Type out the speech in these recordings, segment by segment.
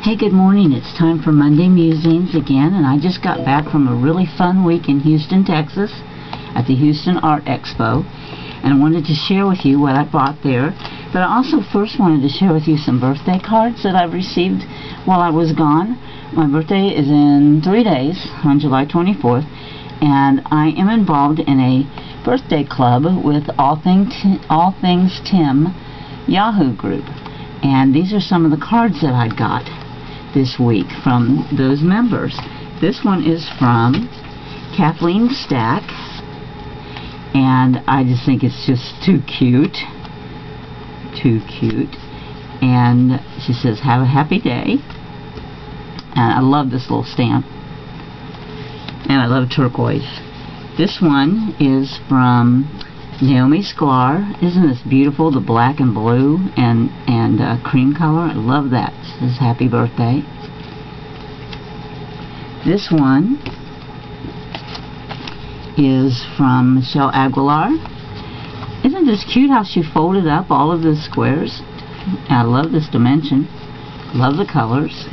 Hey, good morning. It's time for Monday Musings again, and I just got back from a really fun week in Houston, Texas at the Houston Art Expo, and I wanted to share with you what I bought there. But I also first wanted to share with you some birthday cards that I've received while I was gone. My birthday is in 3 days, on July 24th, and I am involved in a birthday club with All Things Tim Yahoo group. And these are some of the cards that I got this week from those members. This one is from Kathleen Stack, and I just think it's just too cute. And she says, "Have a happy day." And I love this little stamp, and I love turquoise. This one is from Naomi Sklar. Isn't this beautiful? The black and blue and cream color. I love that. It says happy birthday. This one is from Michelle Aguilar. Isn't this cute how she folded up all of the squares? I love this dimension. Love the colors.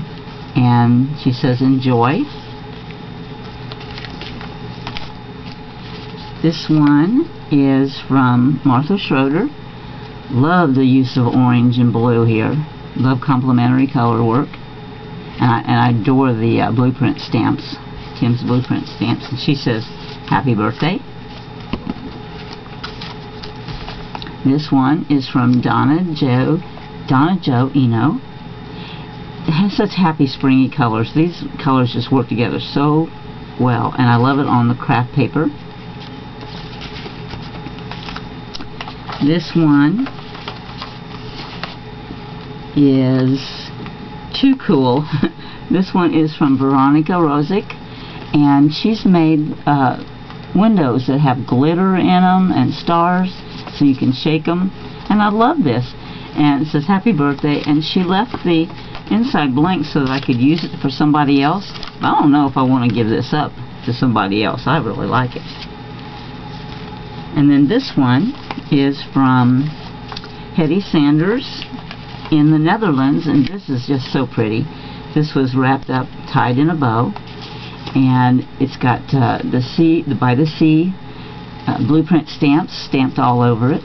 And she says enjoy. This one is from Martha Schroeder. Love the use of orange and blue here. Love complementary color work. And I adore the blueprint stamps. Tim's blueprint stamps. And she says, happy birthday. This one is from Donna Jo Eno. It has such happy springy colors. These colors just work together so well. And I love it on the craft paper. This one is too cool. This one is from Veronica Rosick, and she's made windows that have glitter in them and stars, so you can shake them. And I love this. And it says happy birthday, and she left the inside blank so that I could use it for somebody else. I don't know if I want to give this up to somebody else. I really like it. And then this one is from Hetty Sanders in the Netherlands, and this is just so pretty. This was wrapped up, tied in a bow, and it's got the sea, the by the sea blueprint stamps stamped all over it.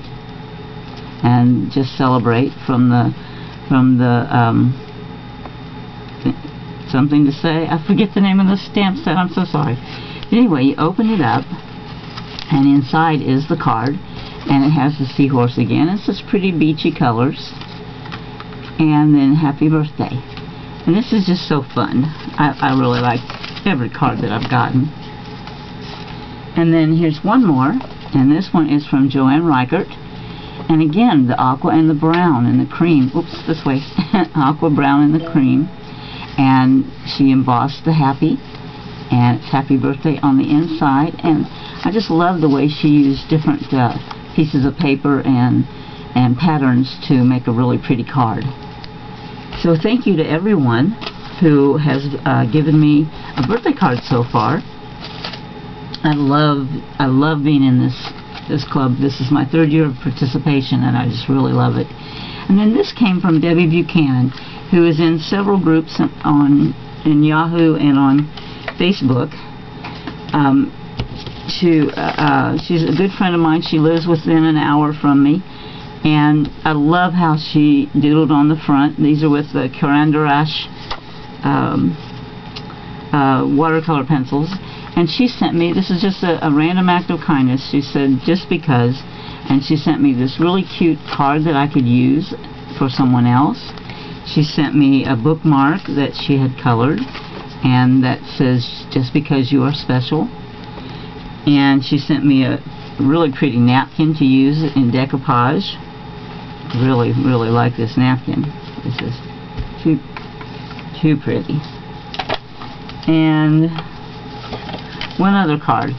And just celebrate from the something to say. I forget the name of the stamp set. I'm so sorry. Anyway, you open it up, and inside is the card, and it has the seahorse again. It's just pretty beachy colors. And then happy birthday. And this is just so fun. I really like every card that I've gotten. And then here's one more, and this one is from Joanne Reichert. And again, the aqua and the brown and the cream. Oops, this way. Aqua, brown, and the cream. And she embossed the happy, and it's happy birthday on the inside. And I just love the way she used different pieces of paper and patterns to make a really pretty card. So thank you to everyone who has given me a birthday card so far. I love being in this club. This is my 3rd year of participation, and I just really love it. And then this came from Debbie Buchanan, who is in several groups in Yahoo and on Facebook. She's a good friend of mine. She lives within an hour from me. And I love how she doodled on the front. These are with the Carandarach watercolor pencils. And she sent me, this is just a random act of kindness. She said, just because. And she sent me this really cute card that I could use for someone else. She sent me a bookmark that she had colored, and that says, just because you are special. And she sent me a really pretty napkin to use in decoupage. Really like this napkin. This is too pretty. And one other card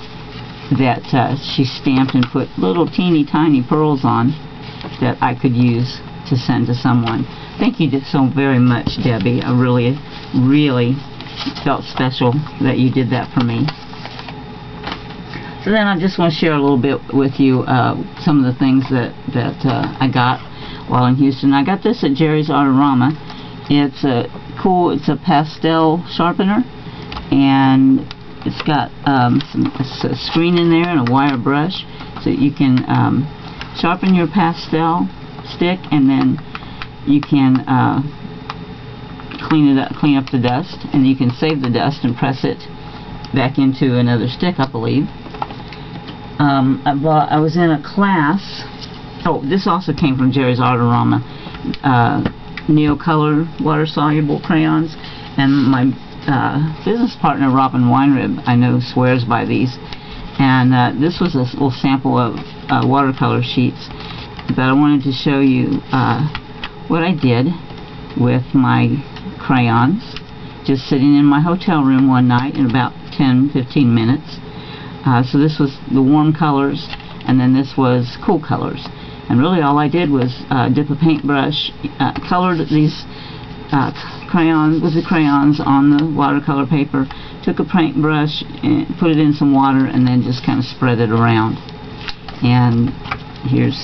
that she stamped and put little teeny tiny pearls on that I could use to send to someone. Thank you so very much, Debbie. I really felt special that you did that for me. So then I just want to share a little bit with you some of the things that I got while in Houston. I got this at Jerry's Artorama. It's a cool. It's a pastel sharpener, and it's got a screen in there and a wire brush, so you can sharpen your pastel stick, and then you can clean up the dust, and you can save the dust and press it back into another stick, I believe. I was in a class. Oh, this also came from Jerry's Artorama. Neocolor water-soluble crayons, and my business partner Robin Weinrib, I know, swears by these. And this was a little sample of watercolor sheets, but I wanted to show you what I did with my crayons, just sitting in my hotel room one night in about 10-15 minutes. So this was the warm colors, and then this was cool colors. And really all I did was dip a paintbrush, colored these crayons with the crayons on the watercolor paper, took a paintbrush and put it in some water, and then just kind of spread it around. And here's,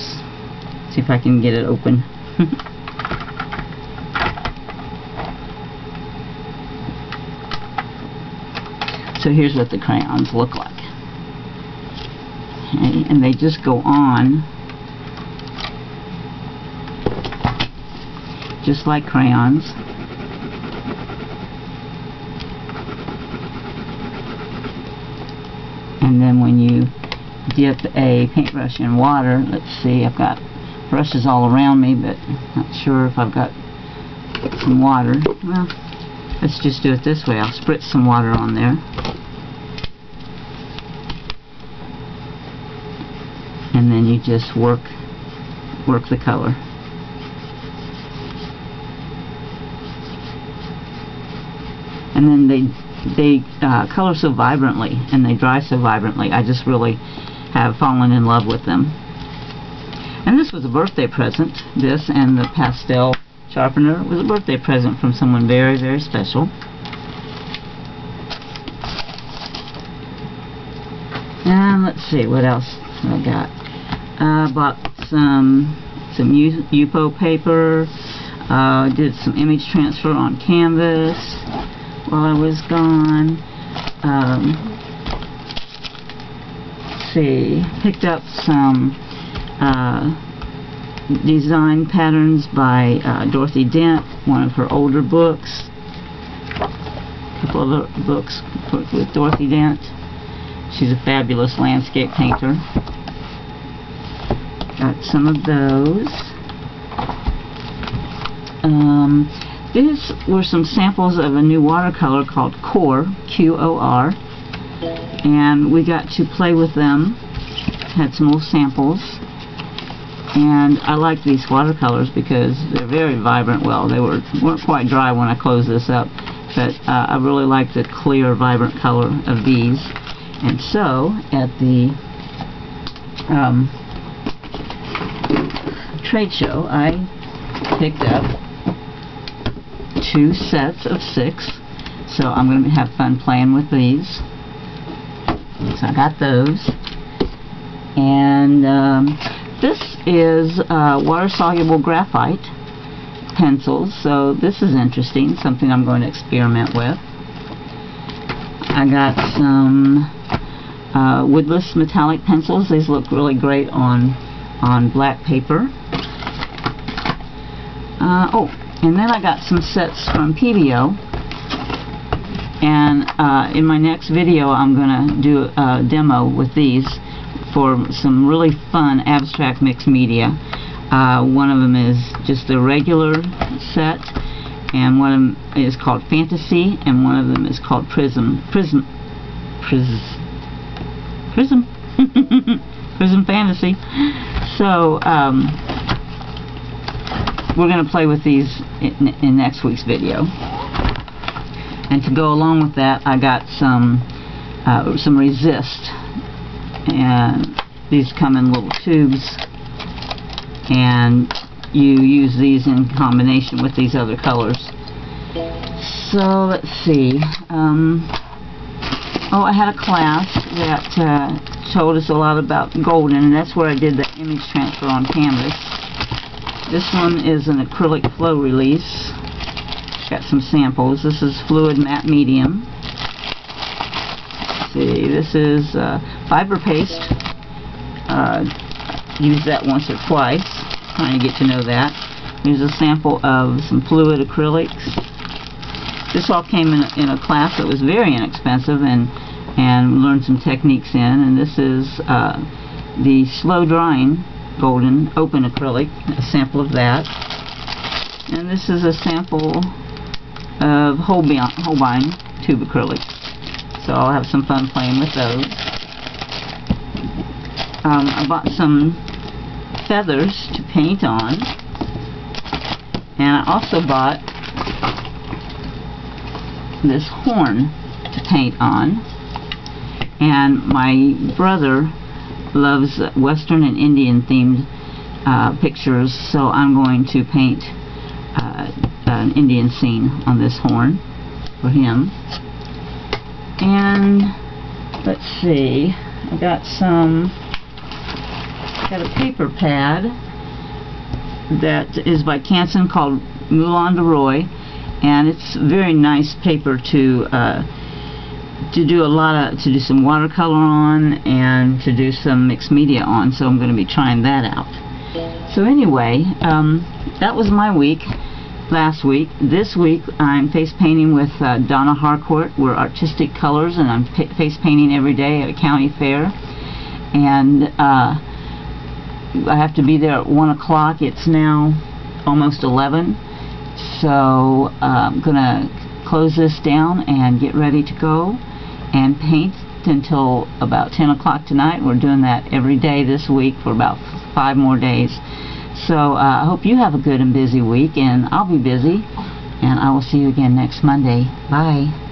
see if I can get it open. So here's what the crayons look like. Okay, and they just go on just like crayons. And then when you dip a paintbrush in water, let's see, I've got brushes all around me, but not sure if I've got some water. Well, let's just do it this way. I'll spritz some water on there. And then you just work the color. And then they color so vibrantly, and they dry so vibrantly. I just really have fallen in love with them. And this was a birthday present. This and the pastel sharpener was a birthday present from someone very, very special. And let's see what else I got. I bought some Yupo paper. Did some image transfer on canvas while I was gone. Let's see, picked up some design patterns by Dorothy Dent, one of her older books. A couple of other books with Dorothy Dent. She's a fabulous landscape painter. Got some of those. These were some samples of a new watercolor called Core, Q-O-R, and we got to play with them. Had some little samples, and I like these watercolors because they're very vibrant. Well, they weren't quite dry when I closed this up, but I really like the clear, vibrant color of these. And so, at the trade show, I picked up 2 sets of 6, so I'm going to have fun playing with these. So I got those. And this is water-soluble graphite pencils, so this is interesting, something I'm going to experiment with. I got some woodless metallic pencils. These look really great on black paper. Oh, and then I got some sets from PBO, and in my next video I'm going to do a demo with these for some really fun abstract mixed media. One of them is just the regular set, and one of them is called Fantasy, and one of them is called Prism Fantasy. So we're going to play with these in next week's video. And to go along with that, I got some resist, and these come in little tubes, and you use these in combination with these other colors. So let's see. Oh, I had a class that told us a lot about golden, and that's where I did the image transfer on canvas. This one is an acrylic flow release, Got some samples. This is fluid matte medium. Let's see, this is fiber paste. Used that once or twice, trying to get to know that. Here's a sample of some fluid acrylics. This all came in a class that was very inexpensive, and learned some techniques in. And this is the slow drying golden open acrylic, a sample of that. And this is a sample of Holbein tube acrylic. So I'll have some fun playing with those. I bought some feathers to paint on, and I also bought this horn to paint on. And my brother loves Western and Indian themed pictures, so I'm going to paint an Indian scene on this horn for him. And let's see, I got a paper pad that is by Canson called Moulin de Roy, and it's very nice paper to do some watercolor on and to do some mixed media on, so I'm going to be trying that out. So anyway, that was my week last week. This week I'm face painting with Donna Harcourt. We're Artistic Colors, and I'm face painting every day at a county fair, and I have to be there at 1 o'clock. It's now almost 11, so I'm gonna close this down and get ready to go and paint until about 10 o'clock tonight. We're doing that every day this week for about 5 more days. So I hope you have a good and busy week, and I'll be busy, and I will see you again next Monday. Bye.